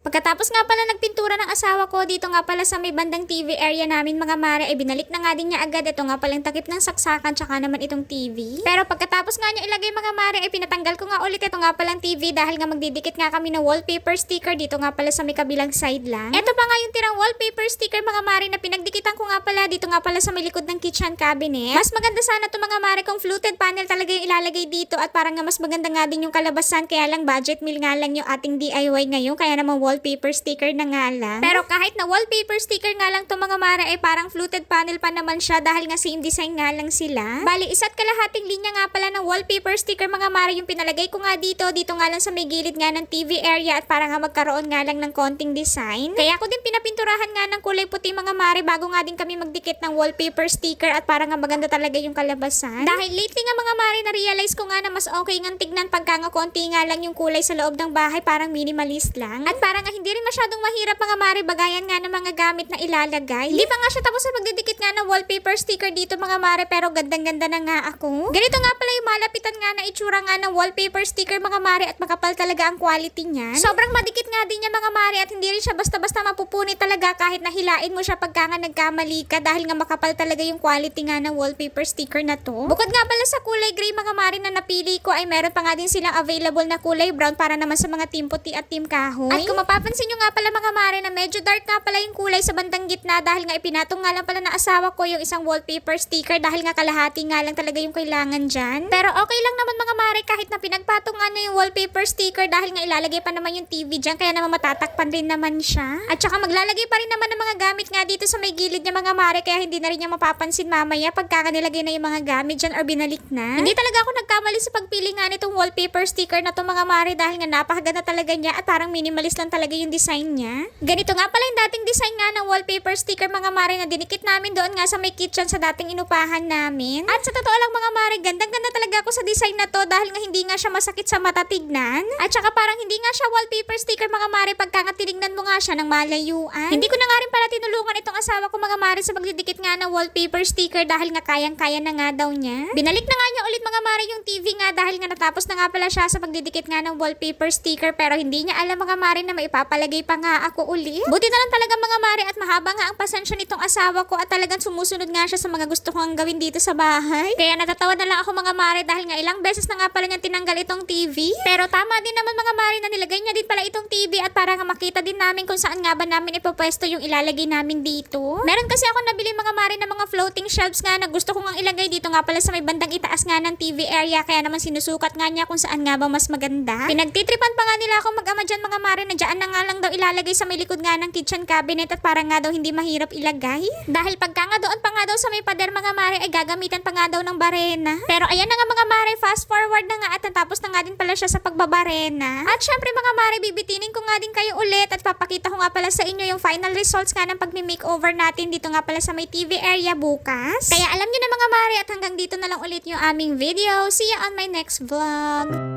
Pagkatapos nga pala nagpintura ng asawa ko dito nga pala sa may bandang TV area namin mga mare, ay binalik na nga din niya agad. Ito nga palang takip ng saksakan tsaka naman itong TV. Pero pagkatapos nga niya ilagay mga mare, ay pinatanggal ko nga ulit ito nga palang TV dahil nga magdidikit nga kami ng wallpaper sticker dito nga pala sa may kabilang side lang. Ito pa nga yung tirang wallpaper sticker mga mare na pinagdikitan ko nga pala dito nga pala sa may likod ng kitchen cabinet. Mas maganda sana to mga mare kung fluted panel talaga yung ilalagay dito at parang nga mas maganda nga din yung kalabasan, kaya lang budget meal nga lang yung ating DIY ngayon, kaya naman wallpaper sticker na nga lang. Pero kahit na wallpaper sticker nga lang to mga mare, ay parang fluted panel pa naman siya dahil nga same design nga lang sila. Bali, isa't kalahating linya nga pala ng wallpaper sticker mga mare yung pinalagay ko nga dito nga lang sa may gilid nga ng TV area at para nga magkaroon nga lang ng konting design. Kaya ko din pinapinturahan nga ng kulay puti mga mare bago nga din kami magdikit ng wallpaper sticker at para nga maganda talaga yung kalabasan. Dahil lately nga mga mare, na-realize ko nga na mas okay nga tignan pagka nga konti nga lang yung kulay sa loob ng bahay, parang minimalist lang. At parang nga hindi rin masyadong mahirap mga mare bagayan nga ng mga gamit na ilalagay. Hindi pa nga siya tapos sa pagdidikit nga ng wallpaper sticker dito mga mare, pero gandang-ganda na nga ako. Ganito nga pala yung malapitan nga na itsura nga ng wallpaper sticker mga mare at makapal talaga ang quality niyan. Sobrang madikit nga din niya mga mare at hindi rin siya basta-basta mapupunit talaga kahit nahilain mo siya pagka nga nagkamali ka dahil nga makapal talaga yung quality nga ng wallpaper sticker na to. Bukod nga pala sa kulay gray mga mare na napili ko, ay meron pa nga din silang available na kulay brown para naman sa mga team puti at team kahoy. At kung mapapansin nyo nga pala mga mare na medyo dark nga pala yung kulay sa bandang gitna dahil nga ipinatong nga lang pala na asawa ko yung isang wallpaper sticker dahil nga kalahati nga lang talaga yung kailangan dyan. Pero okay lang naman mga mare kahit na pinagpatong nga na yung wallpaper sticker dahil nga ilalagay pa naman yung TV dyan, kaya naman matatakpan rin naman siya. At saka maglalagay pa rin naman ng mga gamit nga dito sa may gilid niya mga mare, kaya hindi na rin niya mapapansin mamaya pagka nilagay na yung mga gamit dyan or binalik na. Hindi talaga ako nagkamali sa pagpili nga nitong wallpaper sticker na to mga mare dahil nga napakaganda talaga niya at parang minimalist lang talaga yung design niya. Ganito nga pala yung dating design nga ng wallpaper sticker mga mare na dinikit namin doon nga sa may kitchen sa dating inupahan namin. At sa totoo lang mga mare, gandang-ganda talaga ako sa design na to dahil nga hindi nga siya masakit sa mata tignan. At saka parang hindi nga siya wallpaper sticker mga mare pagka nga tinignan mo nga siya ng malayuan. Hindi ko na nga rin pala tinulungan itong asawa ko mga mare sa pagdidikit nga ng wallpaper sticker dahil nga kayang-kaya na nga daw niya. Binalik na nga niya ulit mga mare yung TV nga dahil nga natapos na nga pala siya sa pagdidikit nga ng wallpaper sticker, pero hindi niya alam mga mare na maipapalagay pa nga ako uli. Buti na lang talaga mga mare at mahaba nga ang pasensya nitong asawa ko at talagang sumusunod nga siya sa mga gusto kong gawin dito sa bahay. Kaya natatawa na lang ako mga mare dahil nga ilang beses na nga pala niya tinanggal itong TV. Pero tama din naman mga mare na nilagay niya din pala itong TV at para nga makita din namin kung saan nga ba namin ipopwesto yung ilalagay namin dito. Meron kasi ako nabili mga mare na mga floating shelves nga na gusto ko nga ilagay dito nga pala sa may bandang itaas nga ng TV area, kaya naman sinusukat nga niya kung saan nga ba mas maganda. Pinagtitripan pa nga nila ako mag-ama dyan mga mare na dyan na nga lang daw ilalagay sa may likod nga ng kitchen cabinet at para nga daw hindi mahirap ilagay. Dahil pagka nga doon pa nga daw sa may pader mga mare ay gagamitan pa nga daw ng barena. Pero ayan na nga mga mare, fast forward na nga at natapos na nga din pala siya sa pagbabarena. At syempre mga mare, bibitinin ko nga din kayo ulit at papakita ko nga pala sa inyo yung final results nga ng pagmi-makeover natin dito nga pala sa may TV area bukas. Kaya alam nyo na mga mare at hanggang dito na lang ulit yung aming video. See you on my next vlog.